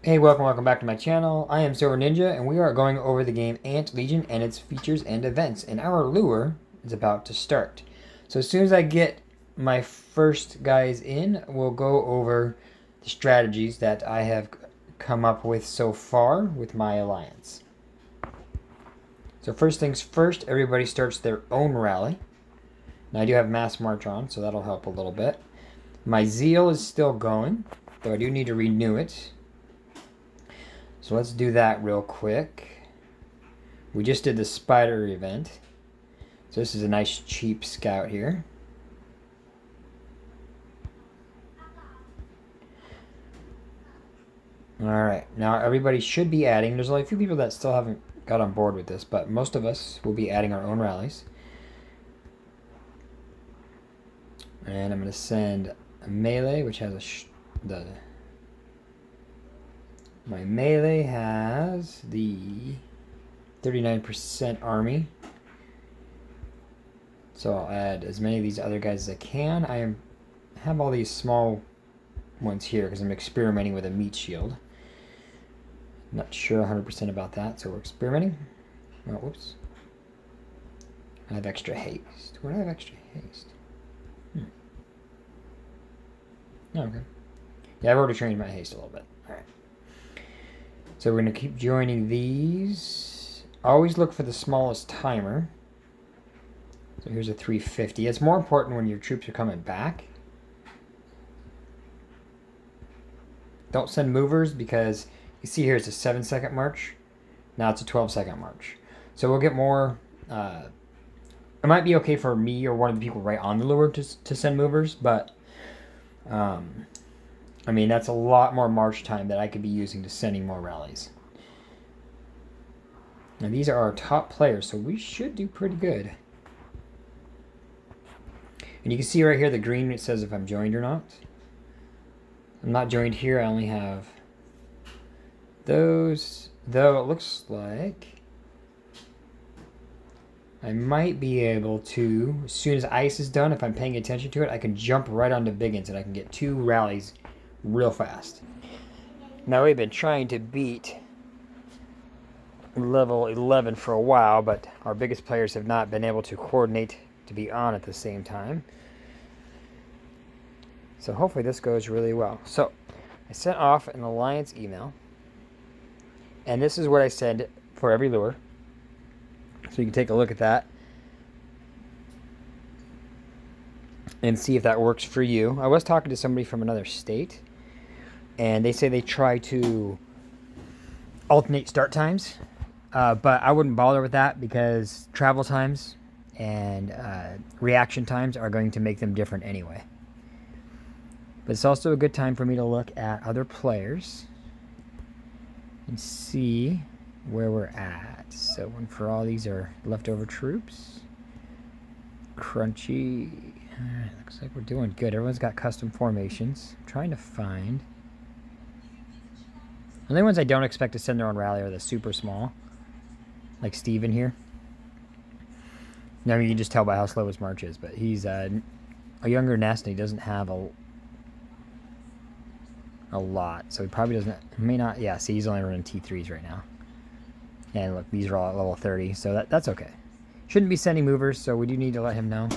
Hey, welcome back to my channel. I am Silver Ninja, and we are going over the game Ant Legion and its features and events. And our lure is about to start. So as soon as I get my first guys in, we'll go over the strategies that I have come up with so far with my alliance. So first things first, everybody starts their own rally. Now I do have Mass March on, so that'll help a little bit. My Zeal is still going, though I do need to renew it. So let's do that real quick. We just did the spider event. So this is a nice cheap scout here. Alright, now everybody should be adding. There's only a few people that still haven't got on board with this, but most of us will be adding our own rallies. And I'm going to send a melee, which has my melee has the 39% army. So I'll add as many of these other guys as I can. have all these small ones here because I'm experimenting with a meat shield. Not sure 100% about that, so we're experimenting. Oh, whoops. I have extra haste. Where do I have extra haste? Okay. Yeah, I've already trained my haste a little bit. Alright. So we're going to keep joining these. Always look for the smallest timer. So here's a 350. It's more important when your troops are coming back. Don't send movers because you see here it's a 7-second march. Now it's a 12-second march. So we'll get more. It might be okay for me or one of the people right on the lure to send movers, but I mean, that's a lot more march time that I could be using to sending more rallies. Now these are our top players, so we should do pretty good. And you can see right here the green, it says if I'm joined or not. I'm not joined here, I only have those, though it looks like I might be able to, as soon as ice is done, if I'm paying attention to it, I can jump right onto Biggins and I can get 2 rallies real fast. Now we've been trying to beat level 11 for a while, but our biggest players have not been able to coordinate to be on at the same time. So hopefully this goes really well. So I sent off an alliance email, and this is what I send for every lure. So you can take a look at that and see if that works for you. I was talking to somebody from another state, and they say they try to alternate start times, but I wouldn't bother with that because travel times and reaction times are going to make them different anyway. But it's also a good time for me to look at other players and see where we're at. So one for all, these are leftover troops. Crunchy. Alright, looks like we're doing good. Everyone's got custom formations. I'm trying to find. The only ones I don't expect to send their own rally are the super small. Like Steven here. Now you can just tell by how slow his march is, but he's a younger nest and he doesn't have a lot, so he probably doesn't, may not, yeah, see, he's only running T3s right now. And look, these are all at level 30, so that's okay. Shouldn't be sending movers, so we do need to let him know.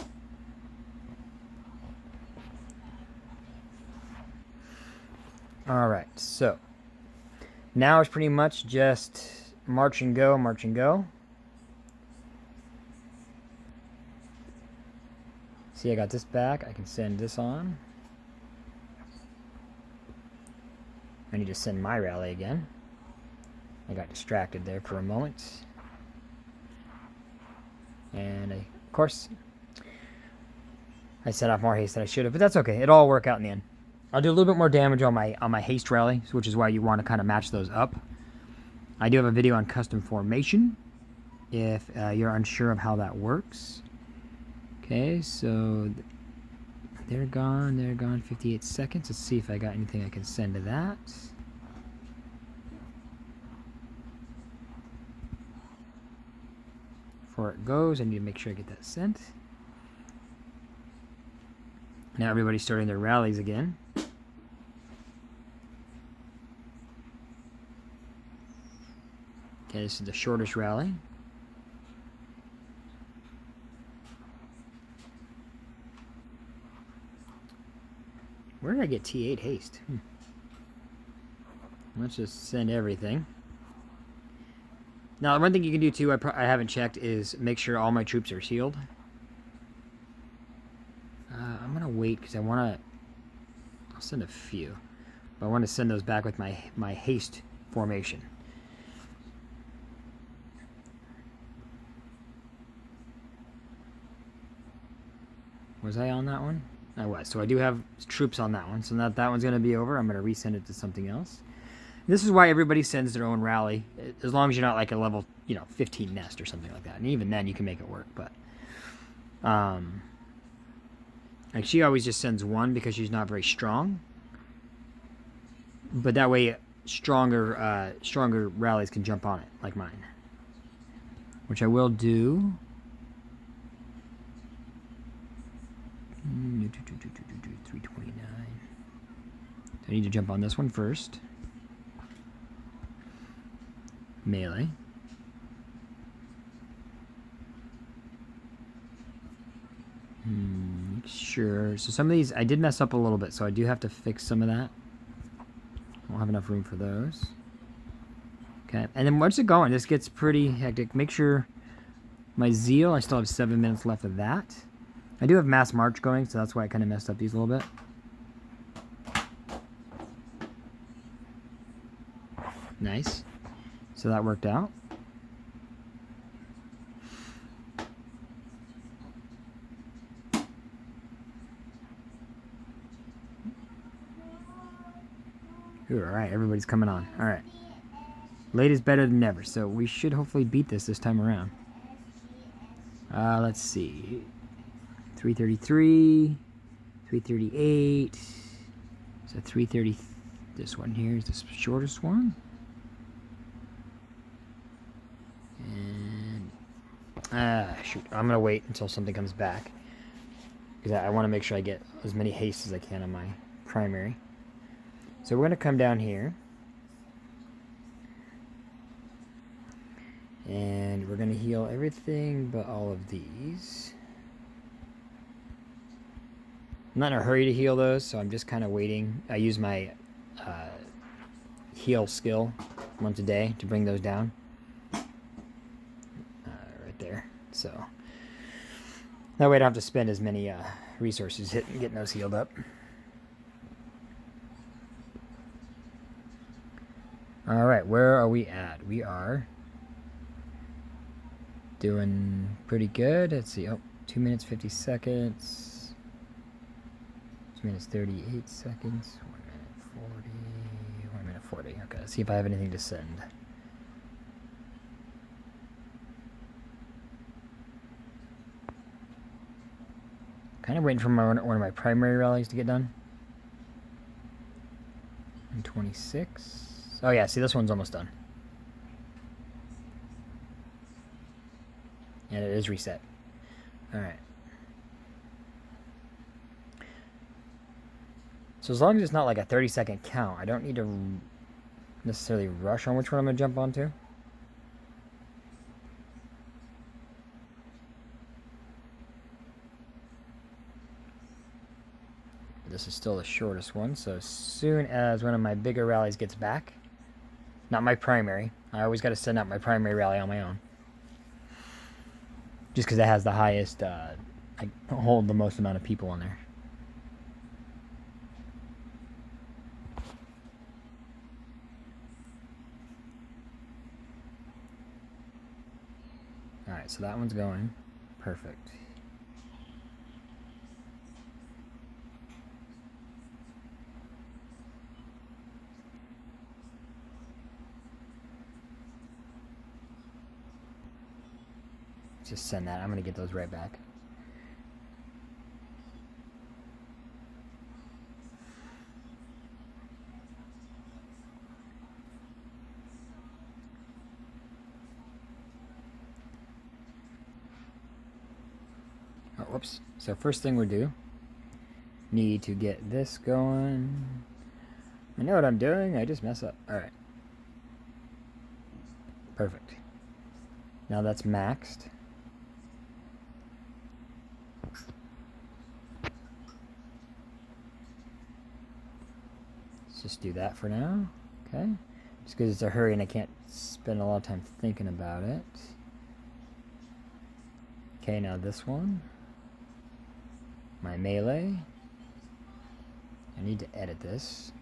Alright, so now it's pretty much just march and go, march and go. See, I got this back. I can send this on. I need to send my rally again. I got distracted there for a moment. And of course, I set off more haste than I should have, but that's okay. It'll all work out in the end. I'll do a little bit more damage on my haste rally, which is why you want to kind of match those up. I do have a video on custom formation if you're unsure of how that works. Okay, so they're gone 58 seconds. Let's see if I got anything I can send to that. Before it goes, I need to make sure I get that sent. Now everybody's starting their rallies again. Okay, this is the shortest rally. Where did I get T8 haste? Let's just send everything. Now, one thing you can do too, I haven't checked, is make sure all my troops are healed. I'm gonna wait because I want to. I'll send a few, but I want to send those back with my haste formation. Was I on that one? I was. So I do have troops on that one. So now that one's going to be over, I'm going to resend it to something else. This is why everybody sends their own rally, as long as you're not like a level, 15 nest or something like that. And even then, you can make it work. But, like she always just sends one because she's not very strong. But that way, stronger rallies can jump on it, like mine. Which I will do. 329. I need to jump on this one first. Melee. Sure. So some of these I did mess up a little bit, so I do have to fix some of that. I won't have enough room for those. Okay, and then once it going, this gets pretty hectic. Make sure my zeal, I still have 7 minutes left of that. I do have mass march going, so that's why I kind of messed up these a little bit. Nice. So that worked out. Ooh, all right, everybody's coming on. All right. Late is better than never, so we should hopefully beat this time around. Let's see. 333, 338. So 330. This one here is the shortest one. And shoot, I'm gonna wait until something comes back because I want to make sure I get as many hastes as I can on my primary. So we're gonna come down here. And we're going to heal everything but all of these. I'm not in a hurry to heal those, so I'm just kind of waiting. I use my heal skill once a day to bring those down. Right there. So that way I don't have to spend as many resources getting those healed up. Alright, where are we at? We are doing pretty good. Let's see. Oh, 2 minutes 50 seconds. 2 minutes 38 seconds. 1 minute 40. 1 minute 40. Okay, let's see if I have anything to send. Kind of waiting for one of my primary rallies to get done. And 26. Oh yeah, see, this one's almost done. And it is reset. Alright. So as long as it's not like a 30-second count, I don't need to necessarily rush on which one I'm going to jump onto. This is still the shortest one, so as soon as one of my bigger rallies gets back, not my primary, I always got to send out my primary rally on my own. Just because it has the highest, I hold the most amount of people on there. Alright, so that one's going. Perfect. Just send that. I'm going to get those right back. Oh, whoops. So first thing we do, need to get this going. I know what I'm doing. I just mess up. All right. Perfect. Now that's maxed. Let's just do that for now. Okay. Just because it's a hurry and I can't spend a lot of time thinking about it. Okay, now this one. My melee. I need to edit this.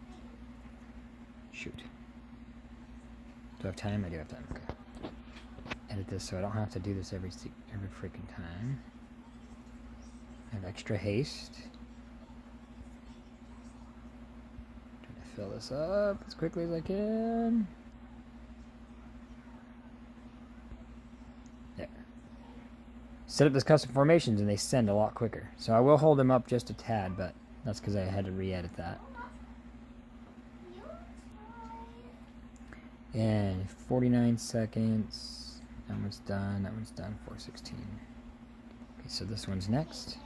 Shoot. Do I have time? I do have time. Okay. Edit this so I don't have to do this every freaking time. I have extra haste. Trying to fill this up as quickly as I can. There. Set up those custom formations and they send a lot quicker. So I will hold them up just a tad, but that's because I had to re-edit that. And 49 seconds. That one's done. That one's done. 4:16. Okay, so this one's next.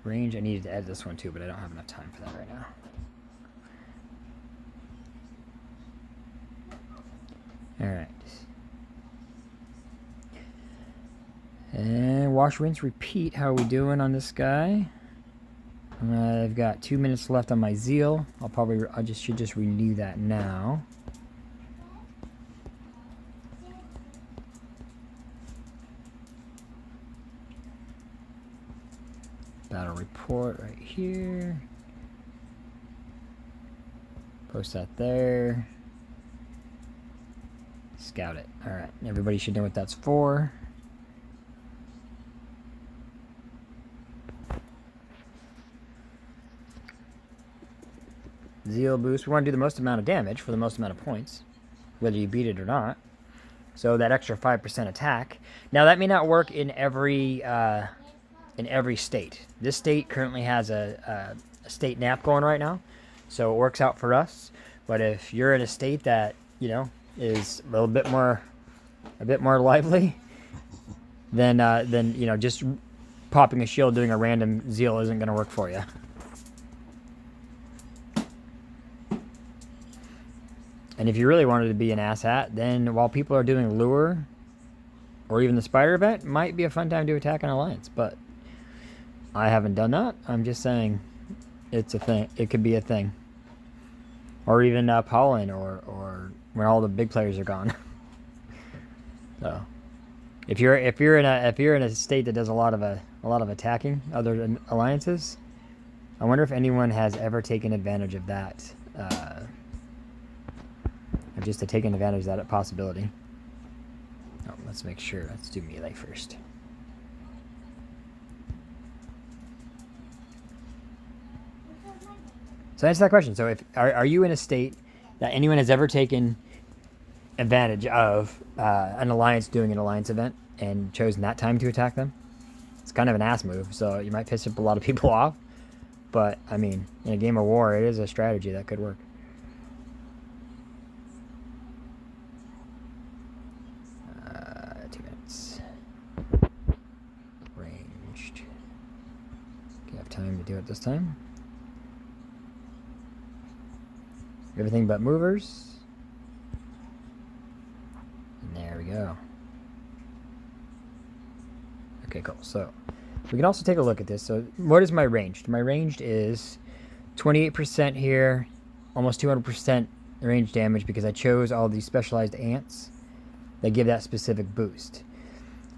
Range. I needed to edit this one too, but I don't have enough time for that right now. All right. And wash, rinse, repeat. How are we doing on this guy? I've got 2 minutes left on my zeal. Should just renew that now. Battle report right here. Post that there. Scout it. All right, everybody should know what that's for. Zeal boost. We want to do the most amount of damage for the most amount of points, whether you beat it or not. So that extra 5% attack. Now that may not work in every state. This state currently has a state nap going right now, so it works out for us. But if you're in a state that is a little bit more lively, then just popping a shield doing a random zeal isn't going to work for you. And if you really wanted to be an asshat, then while people are doing lure or even the spider event, might be a fun time to attack an alliance. But I haven't done that. I'm just saying it's a thing. It could be a thing. Or even pollen or when all the big players are gone. So if you're in a state that does a lot of attacking other than alliances, I wonder if anyone has ever taken advantage of that. Just to taking advantage of that possibility. Oh, let's make sure. Let's do melee first. So answer that question. So, are you in a state that anyone has ever taken advantage of an alliance doing an alliance event and chosen that time to attack them? It's kind of an ass move, so you might piss up a lot of people off. But I mean, in a game of war, it is a strategy that could work. 2 minutes. Ranged. Okay, I have time to do it this time. Everything but movers. And there we go. Okay, cool. So we can also take a look at this. So what is my ranged? My ranged is 28% here, almost 200% range damage because I chose all these specialized ants that give that specific boost.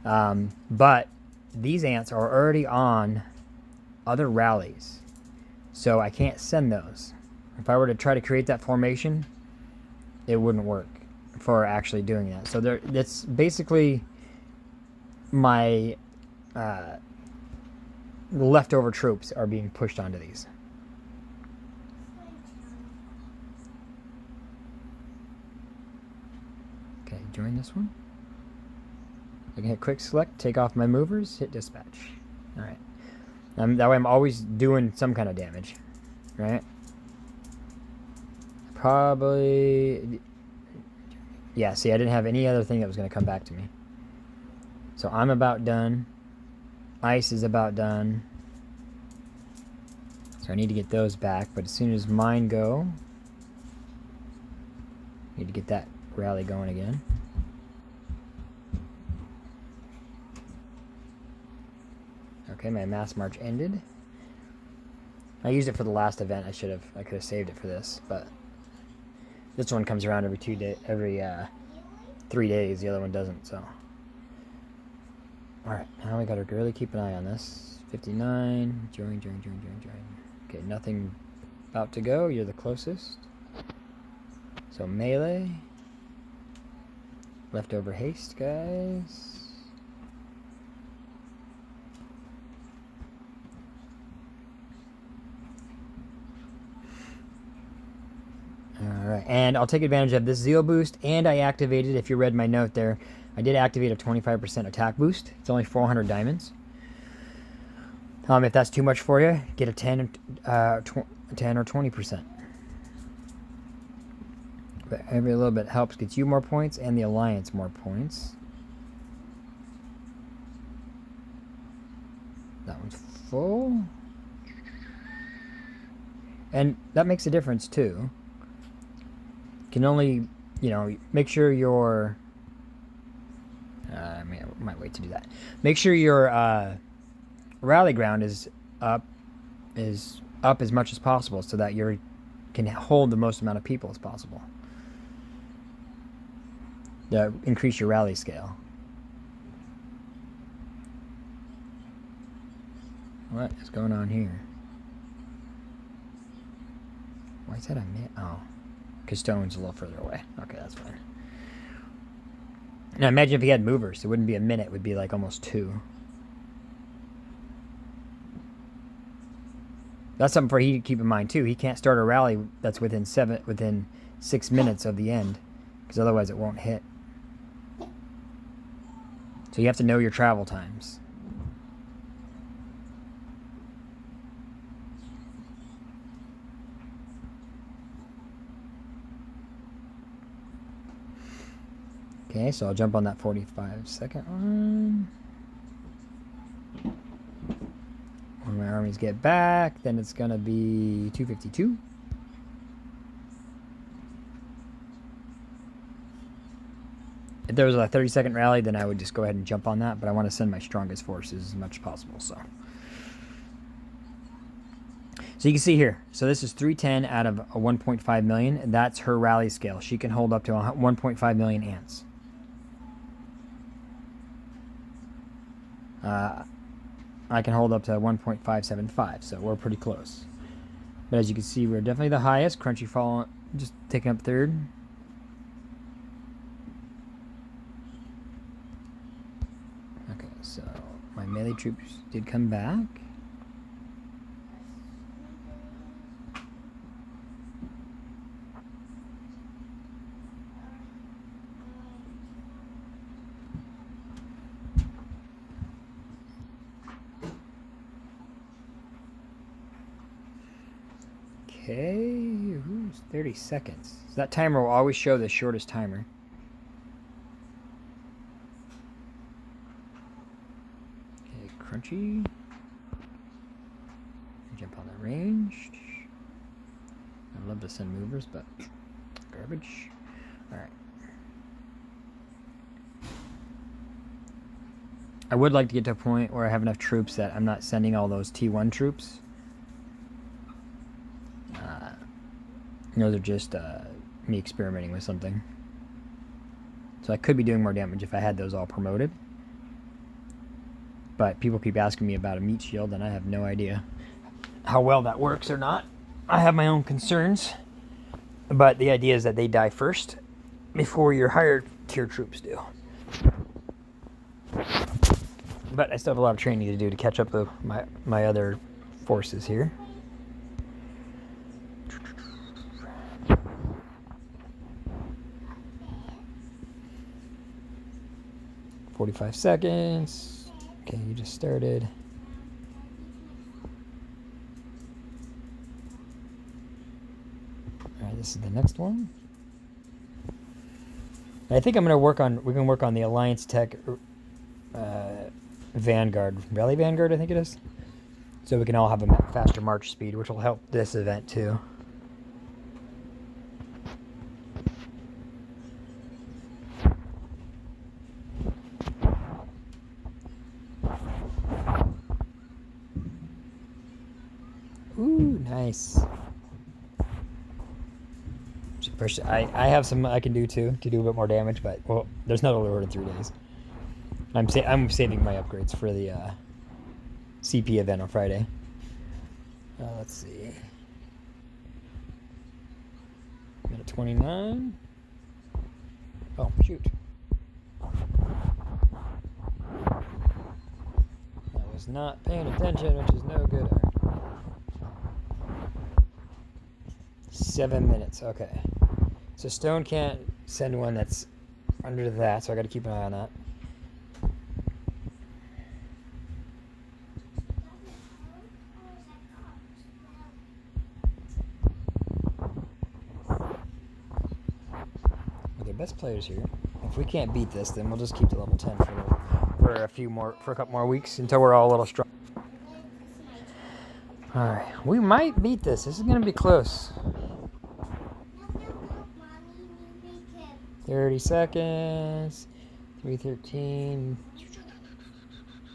But these ants are already on other rallies, so I can't send those. If I were to try to create that formation, it wouldn't work for actually doing that. So that's basically my leftover troops are being pushed onto these. Okay, join this one. I can hit quick select, take off my movers, hit dispatch. All right. That way I'm always doing some kind of damage, right? Probably, yeah, see, I didn't have any other thing that was going to come back to me. So I'm about done. Ice is about done. So I need to get those back, but as soon as mine go, Need to get that rally going again. Okay, my mass march ended. I used it for the last event. I could have saved it for this, but this one comes around every 3 days. The other one doesn't, so. Alright, now we gotta really keep an eye on this. 59, join. Okay, nothing about to go. You're the closest. So melee. Leftover haste, guys. Alright, and I'll take advantage of this Zeal boost, and I activated, if you read my note there, I did activate a 25% attack boost. It's only 400 diamonds. If that's too much for you, get a 10 or 20%. But every little bit helps. Gets you more points and the Alliance more points. That one's full. And that makes a difference too. Can only, make sure your... I might wait to do that. Make sure your rally ground is up as much as possible so that you can hold the most amount of people as possible. Increase your rally scale. What is going on here? Why is that a minute? Oh, because Stone's a little further away. Okay, that's fine. Now imagine if he had movers. It wouldn't be a minute. It would be like almost 2. That's something for he to keep in mind too. He can't start a rally that's within 6 minutes of the end, because otherwise it won't hit. So you have to know your travel times. Okay, so I'll jump on that 45-second one. When my armies get back, then it's going to be 252. If there was a 30-second rally, then I would just go ahead and jump on that, but I want to send my strongest forces as much as possible, so you can see here. So this is 310 out of a 1.5 million, and that's her rally scale. She can hold up to 1.5 million ants. I can hold up to 1.575, so we're pretty close. But as you can see, we're definitely the highest. Crunchy fall just taking up third. Okay, so my melee troops did come back. Okay, 30 seconds. So that timer will always show the shortest timer. Okay, Crunchy. Jump on the range. I'd love to send movers, but garbage. Alright. I would like to get to a point where I have enough troops that I'm not sending all those T1 troops. Those are just me experimenting with something. So I could be doing more damage if I had those all promoted. But people keep asking me about a meat shield, and I have no idea how well that works or not. I have my own concerns. But the idea is that they die first before your higher tier troops do. But I still have a lot of training to do to catch up with my other forces here. 45 seconds. Okay, you just started. All right, this is the next one. I think I'm going to work on, we can work on the Alliance Tech Vanguard, Rally Vanguard, I think it is. So we can all have a faster march speed, which will help this event too. Nice. I have some I can do too to do a bit more damage, but well, there's no lure in 3 days. I'm saving my upgrades for the CP event on Friday. Let's see. Minute 29. Oh shoot! I was not paying attention, which is no good. 7 minutes. Okay. So Stone can't send one that's under that, so I got to keep an eye on that. Okay, best players here. If we can't beat this, then we'll just keep the level 10 for a couple more weeks until we're all a little strong. All right, we might beat this. This is gonna be close. 30 seconds. 313.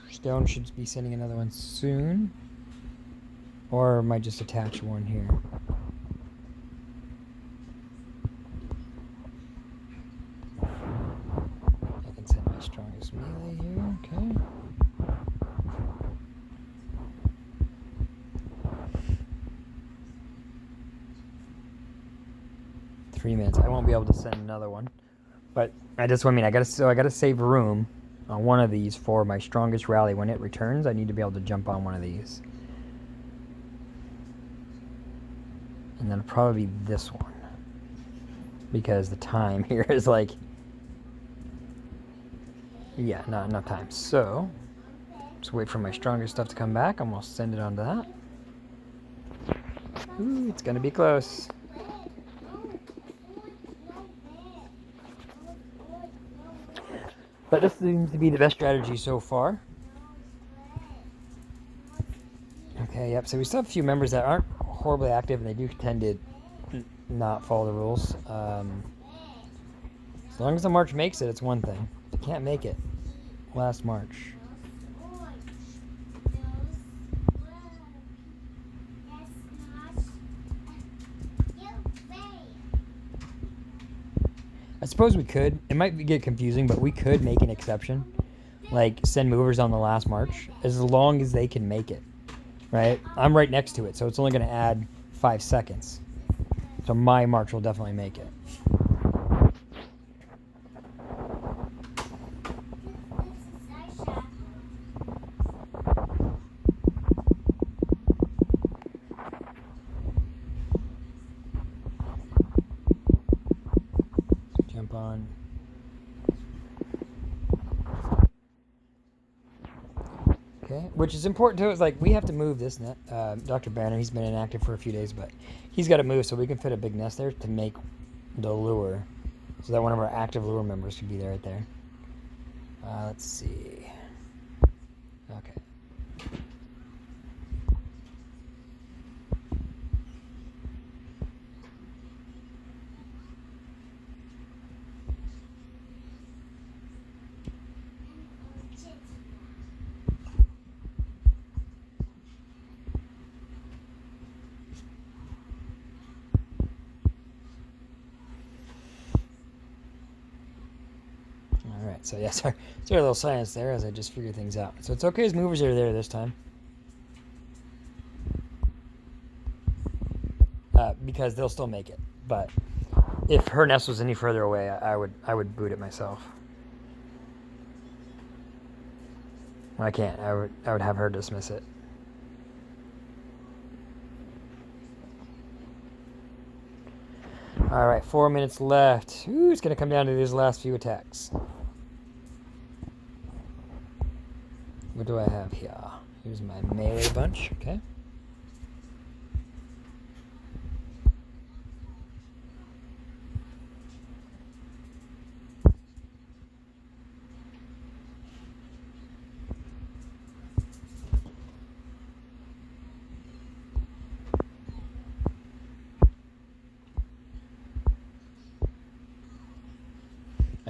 Stone should be sending another one soon. Or might just attach one here. I can send my strongest melee here. Okay. Three minutes. I won't be able to send another one. But I gotta save room on one of these for my strongest rally. When it returns, I need to be able to jump on one of these. And then it'll probably be this one. Because the time here is like... yeah, not enough time. So, just wait for my strongest stuff to come back. I'm gonna send it onto that. Ooh, it's gonna be close. But this seems to be the best strategy so far. Okay, yep, so we still have a few members that aren't horribly active, and they do tend to not follow the rules. As long as the March makes it, it's one thing. If you can't make it, last March. I suppose we could. It might get confusing, but we could make an exception. Like, send movers on the last march, as long as they can make it. Right? I'm right next to it, so it's only going to add 5 seconds. So my march will definitely make it. Jump on. Okay, which is important too. Is like we have to move this net. Dr. Banner, he's been inactive for a few days, but he's got to move so we can fit a big nest there to make the lure, so that one of our active lure members could be there right there. Let's see. Okay. Alright, so yeah, sorry a little silence there as I just figure things out. So it's okay as movers are there this time. Because they'll still make it. But if her nest was any further away, I would boot it myself. I can't. I would have her dismiss it. Alright, 4 minutes left. Ooh, it's going to come down to these last few attacks. What do I have here? Here's my melee bunch, okay.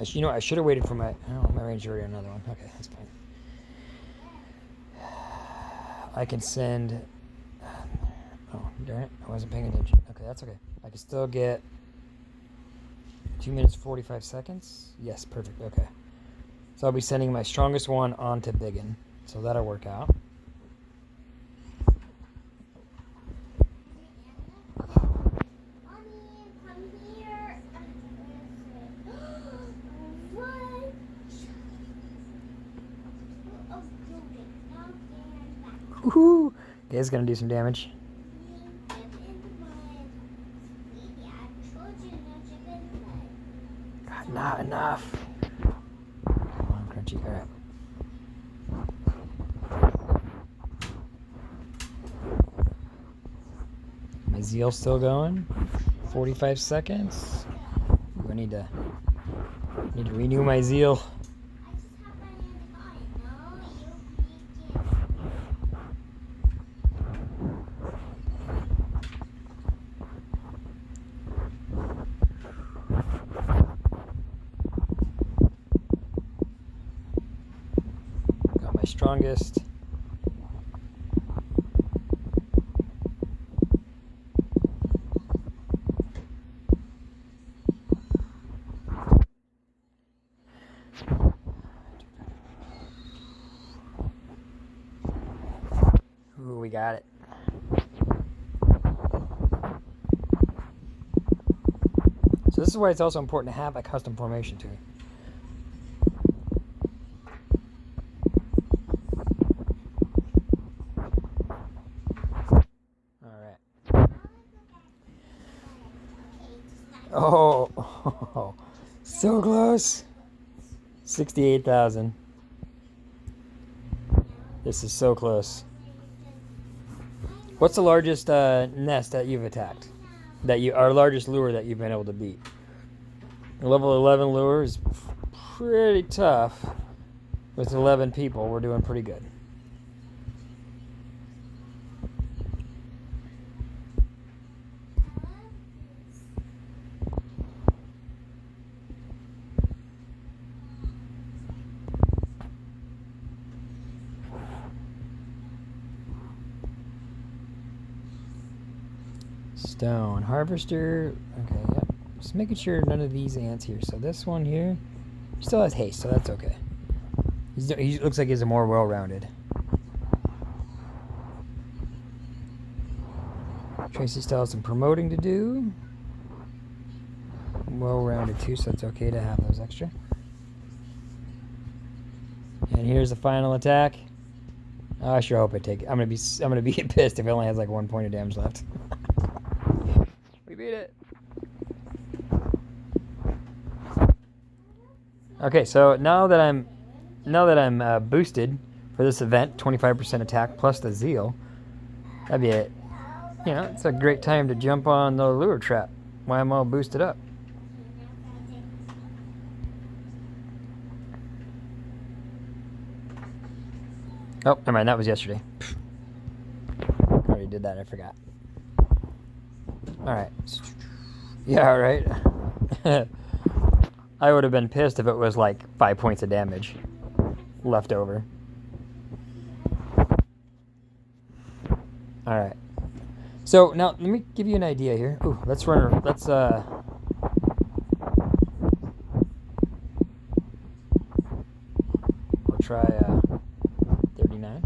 You know, I should have waited for my... Oh, my ranger already another one. Okay, that's fine. I can send... Oh, Darn it, I wasn't paying attention. Okay, that's okay. I can still get 2 minutes 45 seconds. Yes, perfect. Okay. So I'll be sending my strongest one on to Biggin. So that'll work out. Woohoo! Okay, it's gonna do some damage. God, not enough. Come on, Crunchy. Alright. My zeal's still going. 45 seconds. Ooh, I need to renew my zeal. Got my strongest. Ooh, we got it. So this is why it's also important to have a custom formation too. Alright. Oh, so close. 68,000. This is so close. What's the largest nest that you've attacked? Our largest lure that you've been able to beat? A level 11 lure is pretty tough. With 11 people, we're doing pretty good. Stone harvester. Okay, yep. Just making sure none of these ants here. So this one here still has haste, so that's okay. He looks like he's a more well-rounded. Tracy still has some promoting to do. Well-rounded too, so it's okay to have those extra. And here's the final attack. Oh, I sure hope I take it. I'm gonna be pissed if it only has like 1 point of damage left. We beat it. Okay, so now that I'm boosted for this event, 25% attack plus the zeal, that'd be it. You know, it's a great time to jump on the lure trap while I'm all boosted up. Oh, never mind, that was yesterday. I already did that, I forgot. Alright. Yeah, right. I would have been pissed if it was like 5 points of damage left over. Alright. So now let me give you an idea here. Ooh, let's we'll try 39.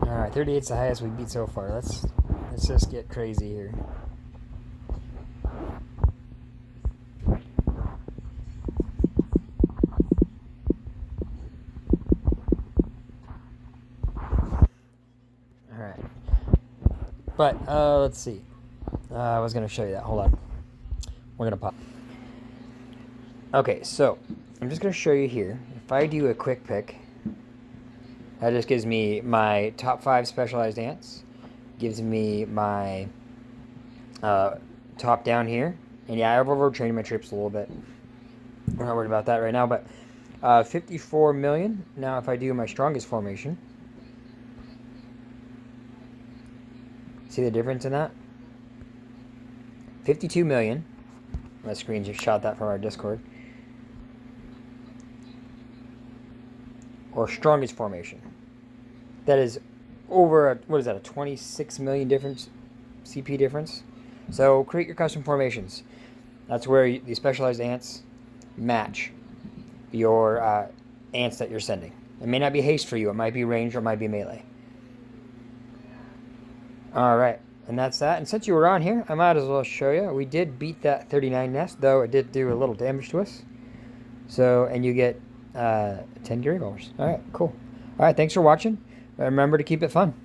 Alright, 38's the highest we beat so far. Let's just get crazy here. Alright. But, let's see. I was going to show you that. Hold on. We're going to pop. Okay, so I'm just going to show you here. If I do a quick pick, that just gives me my top 5 specialized ants. Gives me my top down here. And yeah, I've overtrained my troops a little bit. We're not worried about that right now, but 54 million. Now if I do my strongest formation, See the difference in that? 52 million. My screen just shot that from our Discord. Or strongest formation. That is over, what is that, a 26 million difference, CP difference? So create your custom formations. That's where the specialized ants match your ants that you're sending. It may not be haste for you. It might be range or it might be melee. Alright, and that's that. And since you were on here, I might as well show you. We did beat that 39 nest, though it did do a little damage to us. So, and you get 10 gear revolvers. Alright, cool. Alright, thanks for watching. Remember to keep it fun.